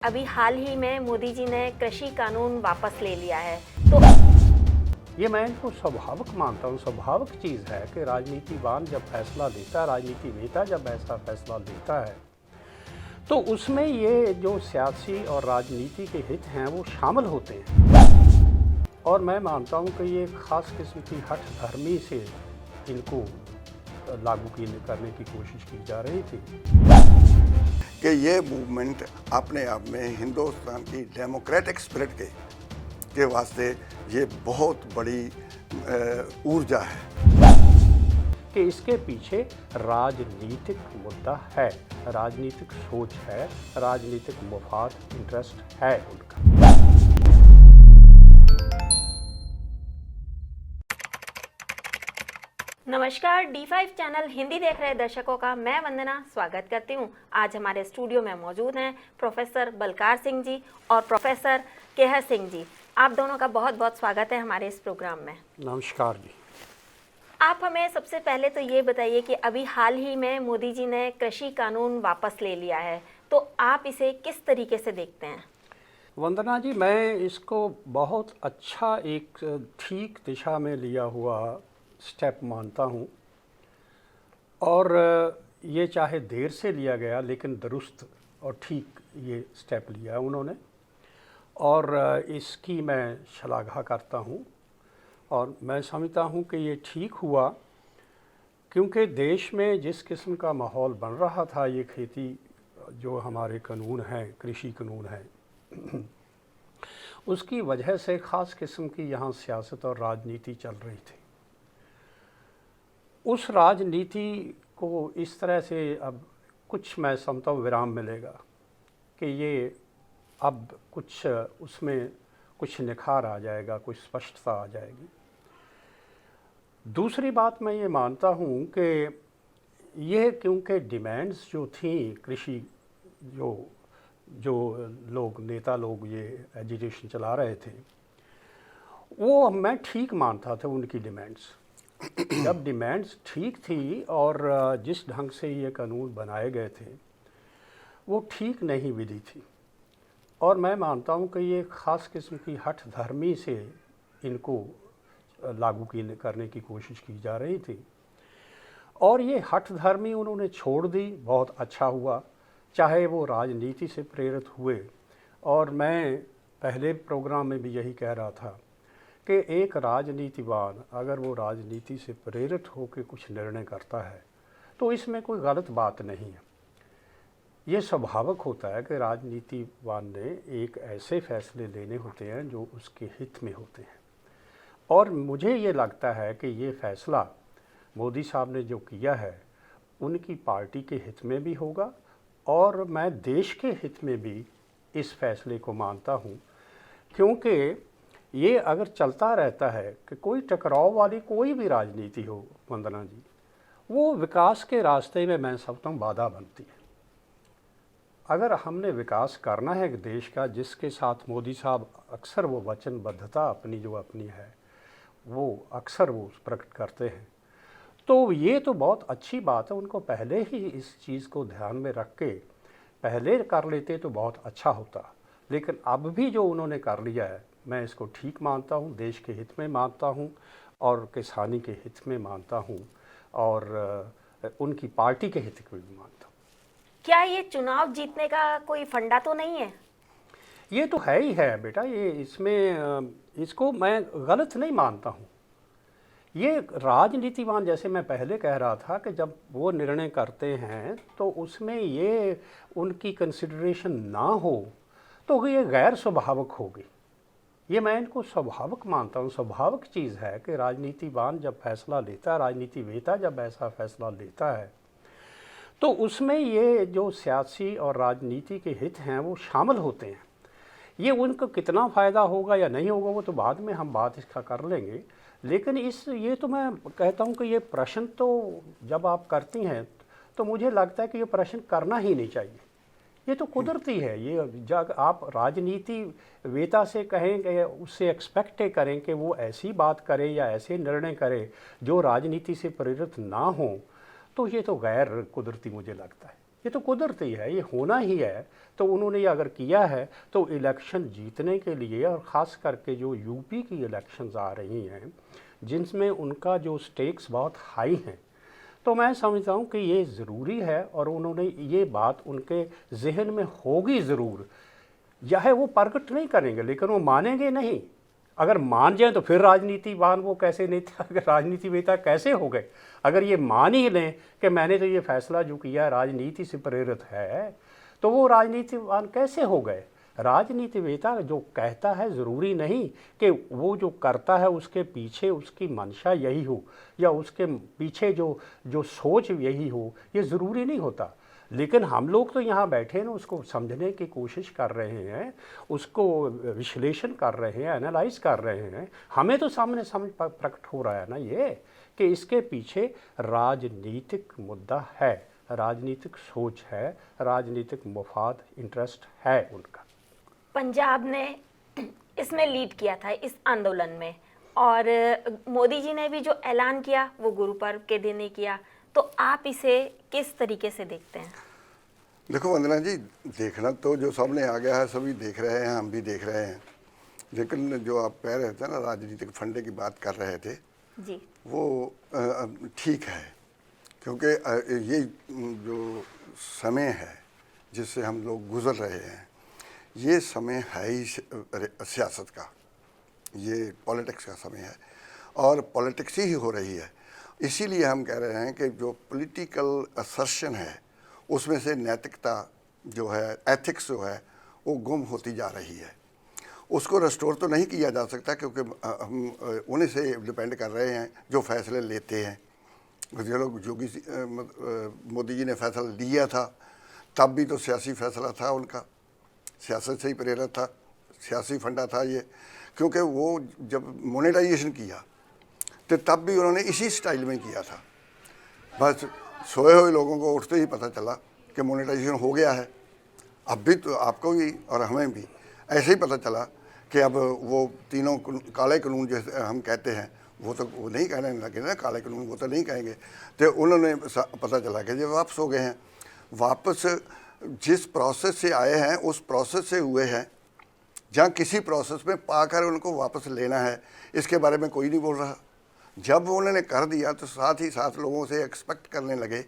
अभी हाल ही में मोदी जी ने कृषि कानून वापस ले लिया है, तो ये मैं इनको स्वाभाविक मानता हूँ। स्वाभाविक चीज़ है कि राजनीतिवान जब फैसला लेता है, राजनीति नेता जब ऐसा फैसला लेता है, तो उसमें ये जो सियासी और राजनीति के हित हैं वो शामिल होते हैं। और मैं मानता हूँ कि ये ख़ास किस्म की हठ धर्मी से इनको लागू करने की कोशिश की जा रही थी कि ये मूवमेंट अपने आप में हिंदुस्तान की डेमोक्रेटिक स्पिरिट के वास्ते ये बहुत बड़ी ऊर्जा है कि इसके पीछे राजनीतिक मुद्दा है, राजनीतिक सोच है, राजनीतिक मुफाद इंटरेस्ट है उनका। नमस्कार, D5 चैनल हिंदी देख रहे दर्शकों का मैं वंदना स्वागत करती हूं। आज हमारे स्टूडियो में मौजूद हैं प्रोफेसर बलकार सिंह जी और प्रोफेसर केहर सिंह जी। आप दोनों का बहुत बहुत स्वागत है हमारे इस प्रोग्राम में। नमस्कार जी। आप हमें सबसे पहले तो ये बताइए कि अभी हाल ही में मोदी जी ने कृषि कानून वापस ले लिया है, तो आप इसे किस तरीके से देखते हैं? वंदना जी, मैं इसको बहुत अच्छा एक ठीक दिशा में लिया हुआ स्टेप मानता हूँ। और ये चाहे देर से लिया गया लेकिन दुरुस्त और ठीक ये स्टेप लिया है उन्होंने, और इसकी मैं शलाघा करता हूँ। और मैं समझता हूँ कि ये ठीक हुआ, क्योंकि देश में जिस किस्म का माहौल बन रहा था, ये खेती जो हमारे कानून हैं, कृषि कानून हैं, उसकी वजह से ख़ास किस्म की यहाँ सियासत और राजनीति चल रही थी। उस राजनीति को इस तरह से अब कुछ मैं समझता हूँ विराम मिलेगा कि ये अब कुछ उसमें कुछ निखार आ जाएगा, कुछ स्पष्टता आ जाएगी। दूसरी बात मैं ये मानता हूँ कि ये क्योंकि डिमांड्स जो थी कृषि जो लोग नेता लोग ये एजिटेशन चला रहे थे, वो मैं ठीक मानता था उनकी डिमांड्स। जब डिमांड्स ठीक थी और जिस ढंग से ये कानून बनाए गए थे वो ठीक नहीं विधि थी, और मैं मानता हूँ कि ये ख़ास किस्म की हठ धर्मी से इनको लागू करने की कोशिश की जा रही थी, और ये हठ धर्मी उन्होंने छोड़ दी। बहुत अच्छा हुआ, चाहे वो राजनीति से प्रेरित हुए। और मैं पहले प्रोग्राम में भी यही कह रहा था कि एक राजनीतिवान अगर वो राजनीति से प्रेरित होकर कुछ निर्णय करता है तो इसमें कोई गलत बात नहीं है। ये स्वाभाविक होता है कि राजनीतिवान ने एक ऐसे फैसले लेने होते हैं जो उसके हित में होते हैं, और मुझे ये लगता है कि ये फ़ैसला मोदी साहब ने जो किया है उनकी पार्टी के हित में भी होगा, और मैं देश के हित में भी इस फैसले को मानता हूँ। क्योंकि ये अगर चलता रहता है कि कोई टकराव वाली कोई भी राजनीति हो वंदना जी, वो विकास के रास्ते में मैं समझता हूँ बाधा बनती है। अगर हमने विकास करना है देश का, जिसके साथ मोदी साहब अक्सर वो वचनबद्धता अपनी जो अपनी है वो अक्सर वो प्रकट करते हैं, तो ये तो बहुत अच्छी बात है। उनको पहले ही इस चीज़ को ध्यान में रख के पहले कर लेते तो बहुत अच्छा होता, लेकिन अब भी जो उन्होंने कर लिया है मैं इसको ठीक मानता हूँ, देश के हित में मानता हूँ और किसानी के हित में मानता हूँ, और उनकी पार्टी के हित में भी मानता हूँ। क्या ये चुनाव जीतने का कोई फंडा तो नहीं है? ये तो है ही है बेटा, ये इसमें इसको मैं गलत नहीं मानता हूँ। ये राजनीतिवान, जैसे मैं पहले कह रहा था कि जब वो निर्णय करते हैं तो उसमें ये उनकी कंसिडरेशन ना हो तो ये गैर स्वाभाविक होगी। ये मैं इनको स्वाभाविक मानता हूँ। स्वाभाविक चीज़ है कि राजनीतिवान जब फैसला लेता है, राजनीति नेता जब ऐसा फैसला लेता है, तो उसमें ये जो सियासी और राजनीति के हित हैं वो शामिल होते हैं। ये उनको कितना फ़ायदा होगा या नहीं होगा वो तो बाद में हम बात इसका कर लेंगे, लेकिन ये तो मैं कहता हूँ कि ये प्रश्न तो जब आप करती हैं तो मुझे लगता है कि ये प्रश्न करना ही नहीं चाहिए। ये तो कुदरती है। ये जब आप राजनीति वेता से कहेंगे, उससे एक्सपेक्ट करें कि वो ऐसी बात करे या ऐसे निर्णय करे जो राजनीति से प्रेरित ना हो, तो ये तो गैर कुदरती मुझे लगता है। ये तो कुदरती है, ये होना ही है। तो उन्होंने ये अगर किया है तो इलेक्शन जीतने के लिए, और ख़ास करके जो यूपी की इलेक्शंस आ रही हैं जिनमें उनका जो स्टेक्स बहुत हाई हैं, तो मैं समझता हूँ कि ये ज़रूरी है और उन्होंने ये बात उनके जहन में होगी ज़रूर। चाहे वो प्रकट नहीं करेंगे लेकिन वो मानेंगे नहीं। अगर मान जाए तो फिर राजनीतिवान वो कैसे नेता, राजनीति नेता कैसे हो गए? अगर ये मान ही लें कि मैंने तो ये फैसला जो किया है राजनीति से प्रेरित है, तो वो राजनीतिवान कैसे हो गए? राजनीतिवेता जो कहता है ज़रूरी नहीं कि वो जो करता है उसके पीछे उसकी मंशा यही हो या उसके पीछे जो सोच यही हो, ये ज़रूरी नहीं होता। लेकिन हम लोग तो यहाँ बैठे ना उसको समझने की कोशिश कर रहे हैं, उसको विश्लेषण कर रहे हैं, एनालाइज कर रहे हैं। हमें तो सामने समझ प्रकट हो रहा है ना ये कि इसके पीछे राजनीतिक मुद्दा है, राजनीतिक सोच है, राजनीतिक मफाद, इंटरेस्ट है उनका। पंजाब ने इसमें लीड किया था इस आंदोलन में, और मोदी जी ने भी जो ऐलान किया वो गुरु पर्व के दिन ही किया। तो आप इसे किस तरीके से देखते हैं? देखो वंदना जी, देखना तो जो सामने आ गया है सभी देख रहे हैं, हम भी देख रहे हैं। लेकिन जो आप कह रहे थे ना, राजनीतिक फंडे की बात कर रहे थे जी, वो ठीक है, क्योंकि ये जो समय है जिससे हम लोग गुजर रहे हैं, ये समय है ही सियासत का, ये पॉलिटिक्स का समय है और पॉलिटिक्स ही हो रही है। इसीलिए हम कह रहे हैं कि जो पॉलिटिकल असर्शन है उसमें से नैतिकता जो है, एथिक्स जो है, वो गुम होती जा रही है। उसको रेस्टोर तो नहीं किया जा सकता क्योंकि हम उन्हीं से डिपेंड कर रहे हैं जो फैसले लेते हैं। जो लोग मोदी जी ने फैसला लिया था तब भी तो सियासी फैसला था उनका, सियासत से ही प्रेरित था, सियासी फंडा था ये। क्योंकि वो जब मोनेटाइजेशन किया तो तब भी उन्होंने इसी स्टाइल में किया था। बस सोए हुए लोगों को उठते ही पता चला कि मोनेटाइजेशन हो गया है। अब भी तो आपको भी और हमें भी ऐसे ही पता चला कि अब वो तीनों काले कानून जैसे हम कहते हैं वो नहीं कहने लगे ना, काले कानून वो तो नहीं कहेंगे। तो उन्होंने पता चला कि ये वापस हो गए हैं। वापस जिस प्रोसेस से आए हैं उस प्रोसेस से हुए हैं, जहाँ किसी प्रोसेस में पाकर उनको वापस लेना है, इसके बारे में कोई नहीं बोल रहा। जब उन्होंने कर दिया तो साथ ही साथ लोगों से एक्सपेक्ट करने लगे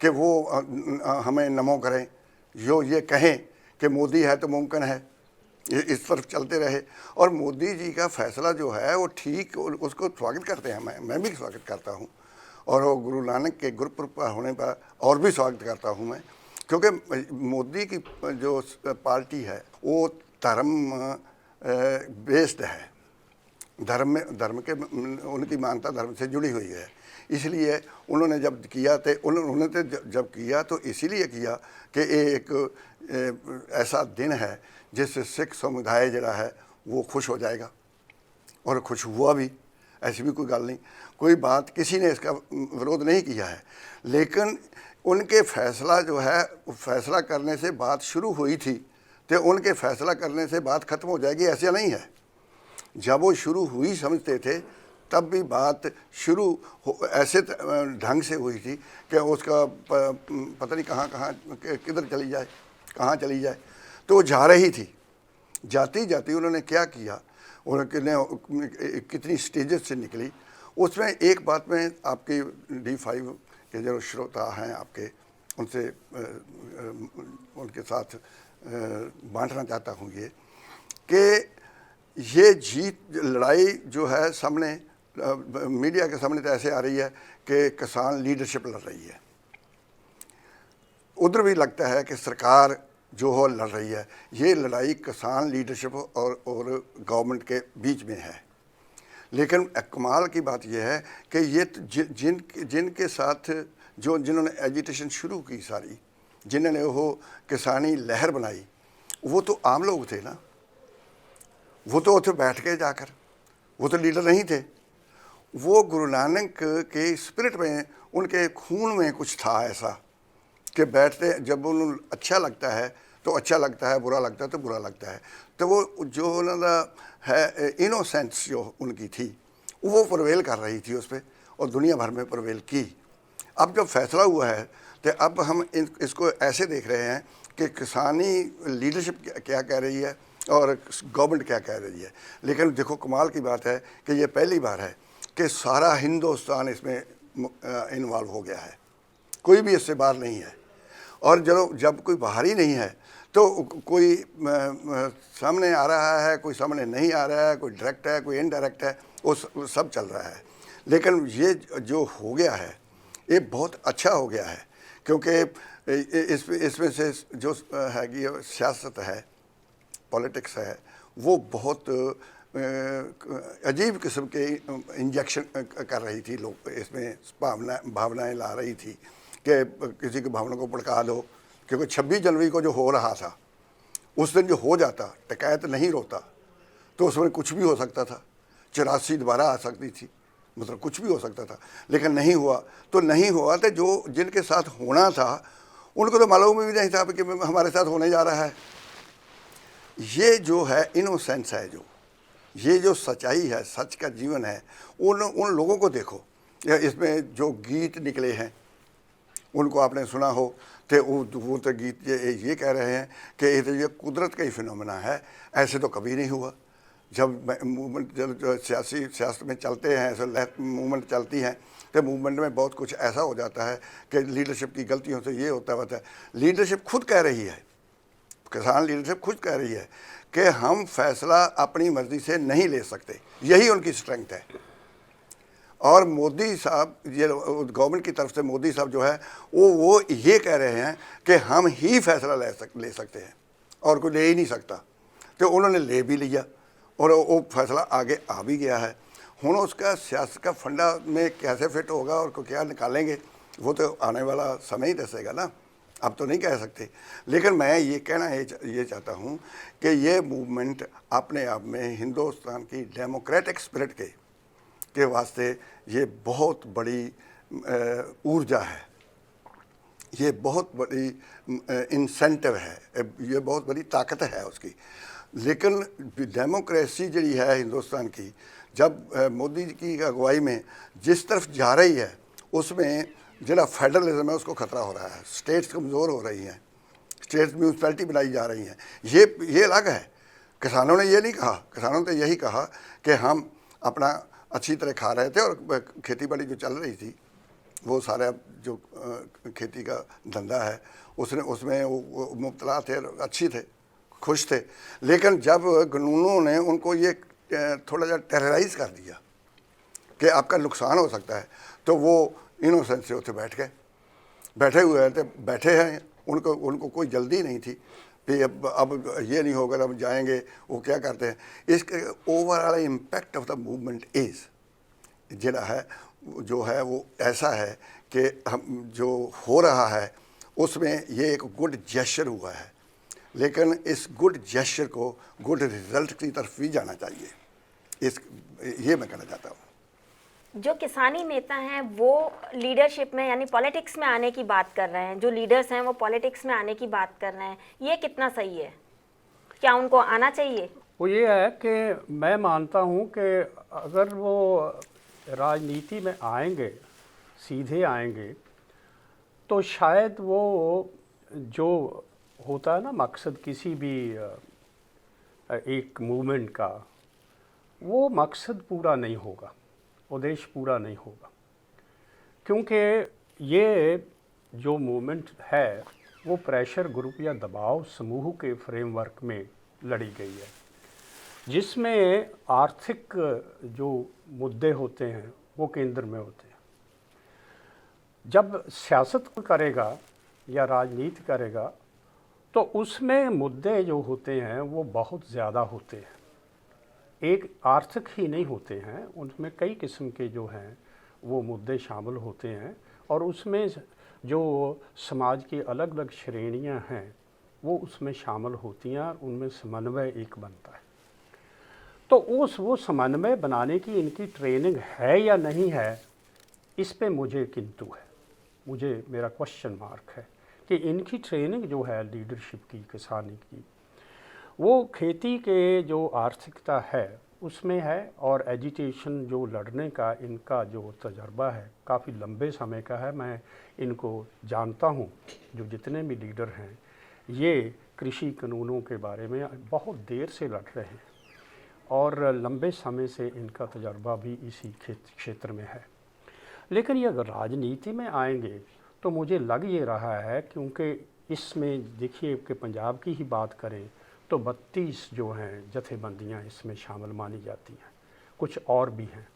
कि वो हमें नमो करें, जो ये कहें कि मोदी है तो मुमकिन है, इस तरफ चलते रहे। और मोदी जी का फैसला जो है वो ठीक, उसको स्वागत करते हैं, मैं भी स्वागत करता हूँ। और वो गुरु नानक के गुरुपुरब होने पर और भी स्वागत करता हूँ मैं, क्योंकि मोदी की जो पार्टी है वो धर्म बेस्ड है, धर्म के उनकी मान्यता धर्म से जुड़ी हुई है। इसलिए उन्होंने जब किया जब किया तो इसीलिए किया कि एक ऐसा दिन है जिससे सिख समुदाय जरा है वो खुश हो जाएगा, और खुश हुआ भी। ऐसी भी कोई गल नहीं, कोई बात किसी ने इसका विरोध नहीं किया है। लेकिन उनके फैसला जो है, फैसला करने से बात शुरू हुई थी तो उनके फैसला करने से बात ख़त्म हो जाएगी ऐसा नहीं है। जब वो शुरू हुई समझते थे तब भी बात शुरू ऐसे ढंग से हुई थी कि उसका पता नहीं कहाँ किधर चली जाए, कहाँ चली जाए। तो वो जा रही थी, जाती जाती उन्होंने क्या किया, उन्होंने कितनी स्टेजेस से निकली। उसमें एक बात में आपकी D5 के जो श्रोता हैं आपके, उनसे उनके साथ बांटना चाहता हूँ ये कि ये लड़ाई जो है सामने मीडिया के सामने तो ऐसे आ रही है कि किसान लीडरशिप लड़ रही है, उधर भी लगता है कि सरकार जो हो लड़ रही है। ये लड़ाई किसान लीडरशिप और गवर्नमेंट के बीच में है। लेकिन कमाल की बात यह है कि ये जिनके साथ जिन्होंने एजिटेशन शुरू की सारी, जिन्होंने वो किसानी लहर बनाई, वो तो आम लोग थे ना, वो तो उसे बैठ के जाकर, वो तो लीडर नहीं थे। वो गुरु नानक के स्पिरिट में, उनके खून में कुछ था ऐसा कि बैठते, जब उन्हें अच्छा लगता है तो अच्छा लगता है, बुरा लगता है तो बुरा लगता है। तो वो जो उन्होंने है इनोसेंस जो उनकी थी वो प्रवेल कर रही थी उस पर, और दुनिया भर में प्रवेल की। अब जब फैसला हुआ है तो अब हम इसको ऐसे देख रहे हैं कि किसानी लीडरशिप क्या कह रही है और गवर्नमेंट क्या कह रही है। लेकिन देखो कमाल की बात है कि ये पहली बार है कि सारा हिंदुस्तान इसमें इन्वॉल्व हो गया है, कोई भी इससे बाहर नहीं है। और जब कोई बाहर ही नहीं है तो कोई सामने आ रहा है, कोई सामने नहीं आ रहा है, कोई डायरेक्ट है, कोई इनडायरेक्ट है, वो सब चल रहा है। लेकिन ये जो हो गया है ये बहुत अच्छा हो गया है, क्योंकि इसमें से जो है कि सियासत है, पॉलिटिक्स है, वो बहुत अजीब किस्म के इंजेक्शन कर रही थी, लोग इसमें भावनाएं ला रही थी कि किसी की भावना को भड़का दो। क्योंकि 26 जनवरी को जो हो रहा था उस दिन जो हो जाता, टकैत नहीं रोता, तो उसमें कुछ भी हो सकता था, 84 दोबारा आ सकती थी, मतलब कुछ भी हो सकता था। लेकिन नहीं हुआ तो नहीं हुआ, तो जो जिनके साथ होना था उनको तो मालूम भी नहीं था कि हमारे साथ होने जा रहा है। ये जो है इनोसेंस है, ये जो सच्चाई है, सच का जीवन है, उन लोगों को देखो। इसमें जो गीत निकले हैं उनको आपने सुना हो, तो वो तो गीत ये कह रहे हैं कि ये कुदरत का ही फिनोमेना है, ऐसे तो कभी नहीं हुआ। जब मूवमेंट जब सियासत में चलते हैं, ऐसे मूवमेंट चलती हैं, तो मूवमेंट में बहुत कुछ ऐसा हो जाता है कि लीडरशिप की गलतियों से ये होता है। लीडरशिप खुद कह रही है, किसान लीडरशिप खुद कह रही है कि हम फैसला अपनी मर्जी से नहीं ले सकते, यही उनकी स्ट्रेंथ है। और मोदी साहब, ये गवर्नमेंट की तरफ से मोदी साहब जो है वो ये कह रहे हैं कि हम ही फैसला ले सकते हैं और कोई ले ही नहीं सकता। तो उन्होंने ले भी लिया और वो फैसला आगे आ भी गया है। हुन उसका सियासत का फंडा में कैसे फिट होगा और को क्या निकालेंगे, वो तो आने वाला समय ही दसेगा ना, अब तो नहीं कह सकते। लेकिन मैं ये कहना ये चाहता हूँ कि ये मूवमेंट अपने आप में हिंदुस्तान की डेमोक्रेटिक स्पिरिट के वास्ते ये बहुत बड़ी ऊर्जा है, ये बहुत बड़ी इंसेंटिव है, ये बहुत बड़ी ताकत है उसकी। लेकिन डेमोक्रेसी जी है हिंदुस्तान की, जब मोदी की अगुवाई में जिस तरफ जा रही है, उसमें जरा फेडरलिज्म है उसको खतरा हो रहा है, स्टेट्स कमज़ोर हो रही हैं, स्टेट्स म्यूनसिपैलिटी बनाई जा रही हैं। ये अलग है। किसानों ने ये नहीं कहा, किसानों ने यही कहा कि हम अपना अच्छी तरह खा रहे थे और खेती बाड़ी जो चल रही थी, वो सारा जो खेती का धंधा है उसमें वो मुब्तला थे, अच्छी थे, खुश थे। लेकिन जब कानूनों ने उनको ये थोड़ा सा टेरराइज़ कर दिया कि आपका नुकसान हो सकता है, तो वो इनोसेंस से उठे बैठे हुए हैं, तो बैठे हैं, उनको कोई जल्दी नहीं थी कि अब ये नहीं होगा, अब जाएंगे। वो क्या करते हैं, इसके overall impact of the movement is जो है वो ऐसा है कि हम जो हो रहा है उसमें ये एक गुड जेस्चर हुआ है। लेकिन इस गुड जेस्चर को गुड रिजल्ट की तरफ भी जाना चाहिए, ये मैं कहना चाहता हूँ। जो किसानी नेता हैं वो लीडरशिप में यानी पॉलिटिक्स में आने की बात कर रहे हैं, जो लीडर्स हैं वो पॉलिटिक्स में आने की बात कर रहे हैं, ये कितना सही है? क्या उनको आना चाहिए? वो ये है कि मैं मानता हूँ कि अगर वो राजनीति में आएंगे, सीधे आएंगे, तो शायद वो जो होता है ना मकसद किसी भी एक मूवमेंट का, वो मकसद पूरा नहीं होगा, उद्देश्य पूरा नहीं होगा। क्योंकि ये जो मूवमेंट है वो प्रेशर ग्रुप या दबाव समूह के फ्रेमवर्क में लड़ी गई है, जिसमें आर्थिक जो मुद्दे होते हैं वो केंद्र में होते हैं। जब सियासत करेगा या राजनीति करेगा तो उसमें मुद्दे जो होते हैं वो बहुत ज़्यादा होते हैं, एक आर्थिक ही नहीं होते हैं, उनमें कई किस्म के जो हैं वो मुद्दे शामिल होते हैं। और उसमें जो समाज की अलग अलग श्रेणियां हैं वो उसमें शामिल होती हैं और उनमें समन्वय एक बनता है। तो वो समन्वय बनाने की इनकी ट्रेनिंग है या नहीं है, इस पे मुझे किंतु है, मेरा क्वेश्चन मार्क है कि इनकी ट्रेनिंग जो है लीडरशिप की, किसानी की, वो खेती के जो आर्थिकता है उसमें है और एजिटेशन जो लड़ने का इनका जो तजर्बा है काफ़ी लंबे समय का है। मैं इनको जानता हूँ, जो जितने भी लीडर हैं ये कृषि कानूनों के बारे में बहुत देर से लड़ रहे हैं और लंबे समय से इनका तजर्बा भी इसी क्षेत्र में है। लेकिन ये अगर राजनीति में आएंगे तो मुझे लग ये रहा है, क्योंकि इसमें देखिए कि पंजाब की ही बात करें तो 32 जो हैं जथेबंदियां इसमें शामिल मानी जाती हैं, कुछ और भी हैं।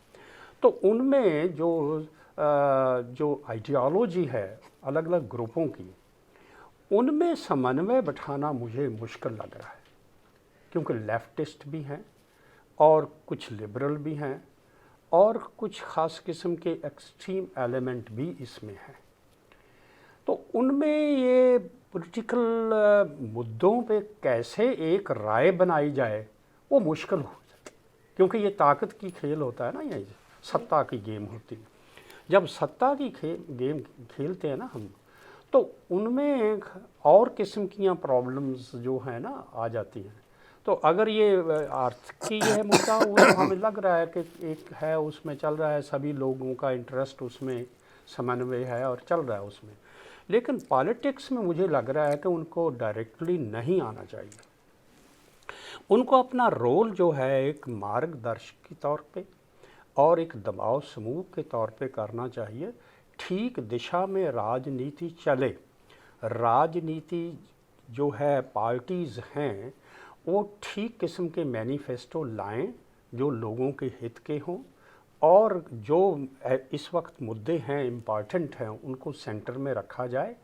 तो उनमें जो आइडियोलॉजी है अलग अलग ग्रुपों की, उनमें समन्वय बिठाना मुझे मुश्किल लग रहा है, क्योंकि लेफ्टिस्ट भी हैं और कुछ लिबरल भी हैं और कुछ ख़ास किस्म के एक्सट्रीम एलिमेंट भी इसमें हैं। तो उनमें ये पॉलिटिकल मुद्दों पे कैसे एक राय बनाई जाए वो मुश्किल हो जाती है, क्योंकि ये ताकत की खेल होता है ना, ये सत्ता की गेम होती है। जब सत्ता की गेम खेलते हैं ना हम, तो उनमें और किस्म की प्रॉब्लम्स जो हैं ना आ जाती हैं। तो अगर ये अर्थ की है मुद्दा, वो तो हमें लग रहा है कि एक है उसमें चल रहा है, सभी लोगों का इंटरेस्ट उसमें समन्वय है और चल रहा है उसमें। लेकिन पॉलिटिक्स में मुझे लग रहा है कि उनको डायरेक्टली नहीं आना चाहिए। उनको अपना रोल जो है एक मार्गदर्शक के तौर पे और एक दबाव समूह के तौर पे करना चाहिए। ठीक दिशा में राजनीति चले, राजनीति जो है पार्टीज़ हैं वो ठीक किस्म के मैनिफेस्टो लाएं जो लोगों के हित के हों, और जो इस वक्त मुद्दे हैं इम्पॉर्टेंट हैं उनको सेंटर में रखा जाए,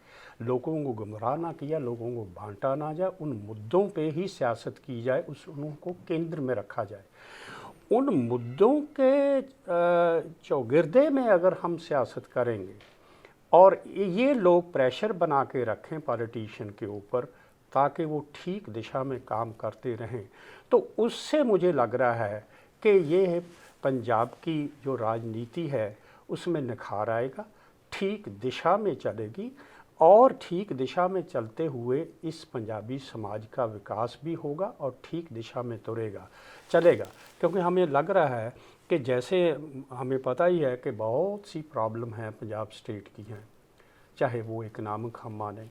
लोगों को गुमराह ना किया, लोगों को बांटा ना जाए, उन मुद्दों पे ही सियासत की जाए, उनको केंद्र में रखा जाए। उन मुद्दों के चौगिर्दे में अगर हम सियासत करेंगे और ये लोग प्रेशर बना के रखें पॉलिटिशियन के ऊपर ताकि वो ठीक दिशा में काम करते रहें, तो उससे मुझे लग रहा है कि ये पंजाब की जो राजनीति है उसमें निखार आएगा, ठीक दिशा में चलेगी और ठीक दिशा में चलते हुए इस पंजाबी समाज का विकास भी होगा और ठीक दिशा में चलेगा। क्योंकि हमें लग रहा है कि जैसे हमें पता ही है कि बहुत सी प्रॉब्लम हैं पंजाब स्टेट की हैं, चाहे वो इकनॉमिक हम माने,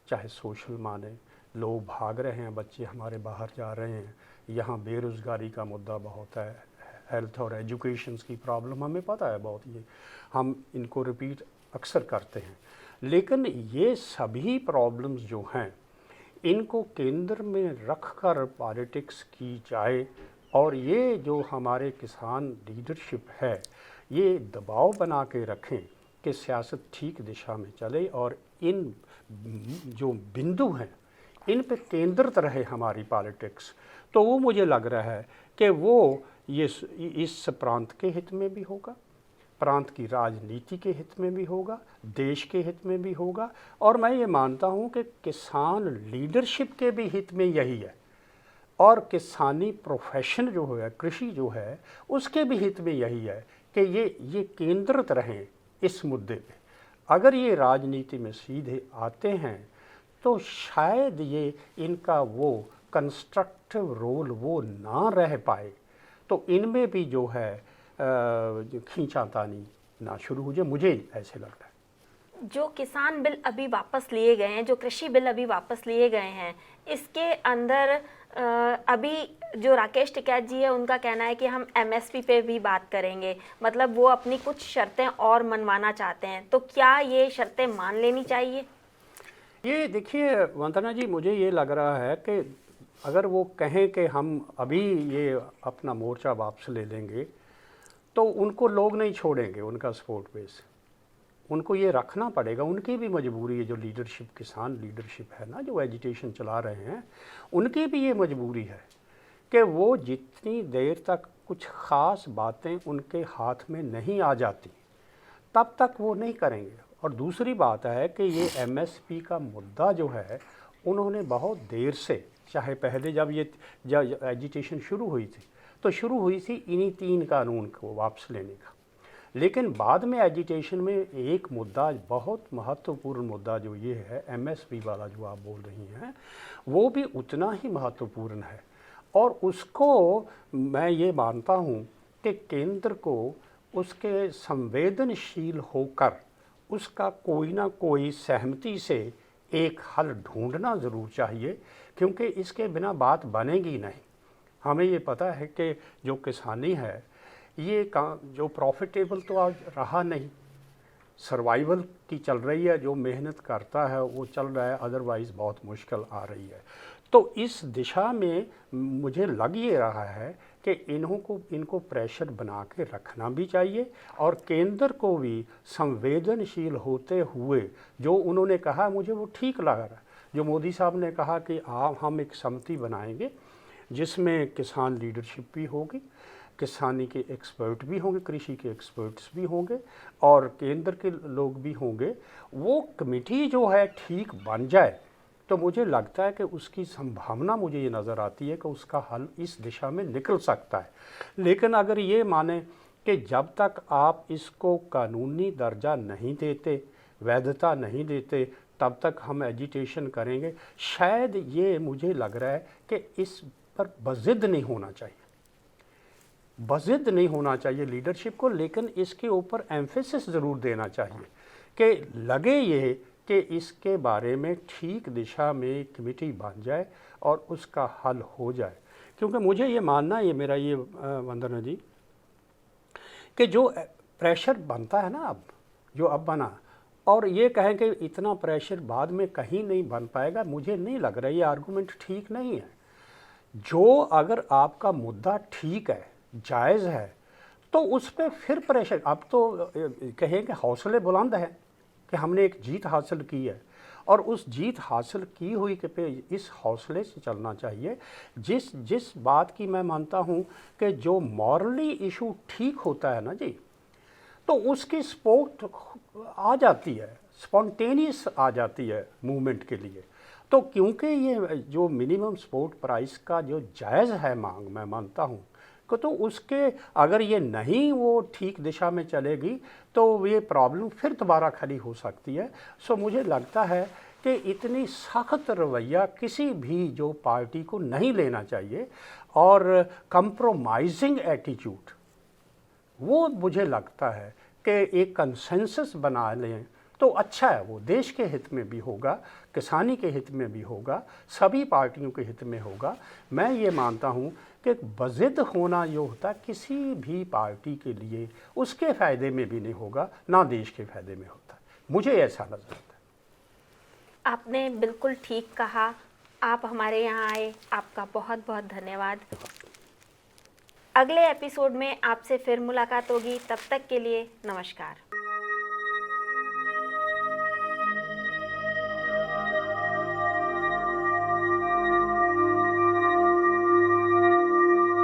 चाहे सोशल माने, लोग भाग रहे हैं, बच्चे हमारे बाहर जा रहे हैं, यहाँ बेरोज़गारी का मुद्दा बहुत है, हेल्थ और एजुकेशन की प्रॉब्लम हमें पता है बहुत, ये हम इनको रिपीट अक्सर करते हैं। लेकिन ये सभी प्रॉब्लम्स जो हैं इनको केंद्र में रख कर पॉलिटिक्स की जाए और ये जो हमारे किसान लीडरशिप है ये दबाव बना के रखें कि सियासत ठीक दिशा में चले और इन जो बिंदु हैं इन पे केंद्रित रहे हमारी पॉलिटिक्स। तो वो मुझे लग रहा है कि वो ये इस प्रांत के हित में भी होगा, प्रांत की राजनीति के हित में भी होगा, देश के हित में भी होगा, और मैं ये मानता हूँ कि किसान लीडरशिप के भी हित में यही है और किसानी प्रोफेशन जो है, कृषि जो है, उसके भी हित में यही है कि ये केंद्रित रहें इस मुद्दे पे। अगर ये राजनीति में सीधे आते हैं तो शायद ये इनका वो कंस्ट्रक्टिव रोल वो ना रह पाए, तो इनमें भी जो है खींचातानी ना शुरू हो जाए, मुझे ऐसे लग रहा है। जो किसान बिल अभी वापस लिए गए हैं, जो कृषि बिल अभी वापस लिए गए हैं, इसके अंदर अभी जो राकेश टिकैत जी है उनका कहना है कि हम एमएसपी पे भी बात करेंगे, मतलब वो अपनी कुछ शर्तें और मनवाना चाहते हैं। तो क्या ये शर्तें मान लेनी चाहिए? ये देखिए वंदना जी, मुझे ये लग रहा है कि अगर वो कहें कि हम अभी ये अपना मोर्चा वापस ले लेंगे तो उनको लोग नहीं छोड़ेंगे, उनका सपोर्ट बेस उनको ये रखना पड़ेगा। उनकी भी मजबूरी है, जो लीडरशिप, किसान लीडरशिप है ना, जो एजिटेशन चला रहे हैं, उनकी भी ये मजबूरी है कि वो जितनी देर तक कुछ ख़ास बातें उनके हाथ में नहीं आ जाती तब तक वो नहीं करेंगे। और दूसरी बात है कि ये एमएसपी का मुद्दा जो है उन्होंने बहुत देर से, चाहे पहले जब एजिटेशन शुरू हुई थी तो शुरू हुई थी इन्हीं 3 कानून को वापस लेने का, लेकिन बाद में एजिटेशन में एक मुद्दा, बहुत महत्वपूर्ण मुद्दा जो ये है एमएसपी वाला जो आप बोल रही हैं, वो भी उतना ही महत्वपूर्ण है। और उसको मैं ये मानता हूँ कि केंद्र को उसके संवेदनशील होकर उसका कोई ना कोई सहमति से एक हल ढूंढना ज़रूर चाहिए, क्योंकि इसके बिना बात बनेगी नहीं। हमें ये पता है कि जो किसानी है ये जो प्रॉफिटेबल तो आज रहा नहीं, सर्वाइवल की चल रही है, जो मेहनत करता है वो चल रहा है, अदरवाइज़ बहुत मुश्किल आ रही है। तो इस दिशा में मुझे लग ये रहा है कि इनको प्रेशर बना के रखना भी चाहिए और केंद्र को भी संवेदनशील होते हुए जो उन्होंने कहा मुझे वो ठीक लग रहा है। जो मोदी साहब ने कहा कि हम एक समिति बनाएंगे जिसमें किसान लीडरशिप भी होगी, किसानी के एक्सपर्ट भी होंगे, कृषि के एक्सपर्ट्स भी होंगे और केंद्र के लोग भी होंगे, वो कमेटी जो है ठीक बन जाए तो मुझे लगता है कि उसकी संभावना मुझे ये नज़र आती है कि उसका हल इस दिशा में निकल सकता है। लेकिन अगर ये माने कि जब तक आप इसको कानूनी दर्जा नहीं देते, वैधता नहीं देते, तब तक हम एजिटेशन करेंगे। शायद ये मुझे लग रहा है कि इस पर बज़िद नहीं होना चाहिए, बज़िद नहीं होना चाहिए लीडरशिप को, लेकिन इसके ऊपर एम्फेसिस ज़रूर देना चाहिए कि लगे ये कि इसके बारे में ठीक दिशा में कमेटी बन जाए और उसका हल हो जाए। क्योंकि मुझे ये मानना, ये मेरा ये वंदना जी, कि जो प्रेशर बनता है ना अब, जो अब बना, और ये कहें कि इतना प्रेशर बाद में कहीं नहीं बन पाएगा, मुझे नहीं लग रहा, ये आर्गूमेंट ठीक नहीं है। जो अगर आपका मुद्दा ठीक है, जायज़ है, तो उस पर फिर प्रेशर, अब तो कहें कि हौसले बुलंद हैं कि हमने एक जीत हासिल की है और उस जीत हासिल की हुई के पे इस हौसले से चलना चाहिए। जिस बात की मैं मानता हूँ कि जो मॉरली इशू ठीक होता है ना जी, तो उसकी सपोर्ट आ जाती है, स्पॉन्टेनियस आ जाती है मूवमेंट के लिए। तो क्योंकि ये जो मिनिमम सपोर्ट प्राइस का जो जायज़ है मांग, मैं मानता हूँ कि तो उसके अगर ये नहीं वो ठीक दिशा में चलेगी तो ये प्रॉब्लम फिर दोबारा खड़ी हो सकती है। सो मुझे लगता है कि इतनी सख्त रवैया किसी भी जो पार्टी को नहीं लेना चाहिए और कंप्रोमाइजिंग एटीट्यूड, वो मुझे लगता है कि एक कंसेंसस बना लें तो अच्छा है, वो देश के हित में भी होगा, किसानी के हित में भी होगा, सभी पार्टियों के हित में होगा। मैं ये मानता हूँ कि बज़िद होना जो होता किसी भी पार्टी के लिए उसके फ़ायदे में भी नहीं होगा, ना देश के फ़ायदे में होता। मुझे ऐसा नज़र आता है। आपने बिल्कुल ठीक कहा। आप हमारे यहाँ आए, आपका बहुत बहुत धन्यवाद। अगले एपिसोड में आपसे फिर मुलाकात होगी, तब तक के लिए नमस्कार।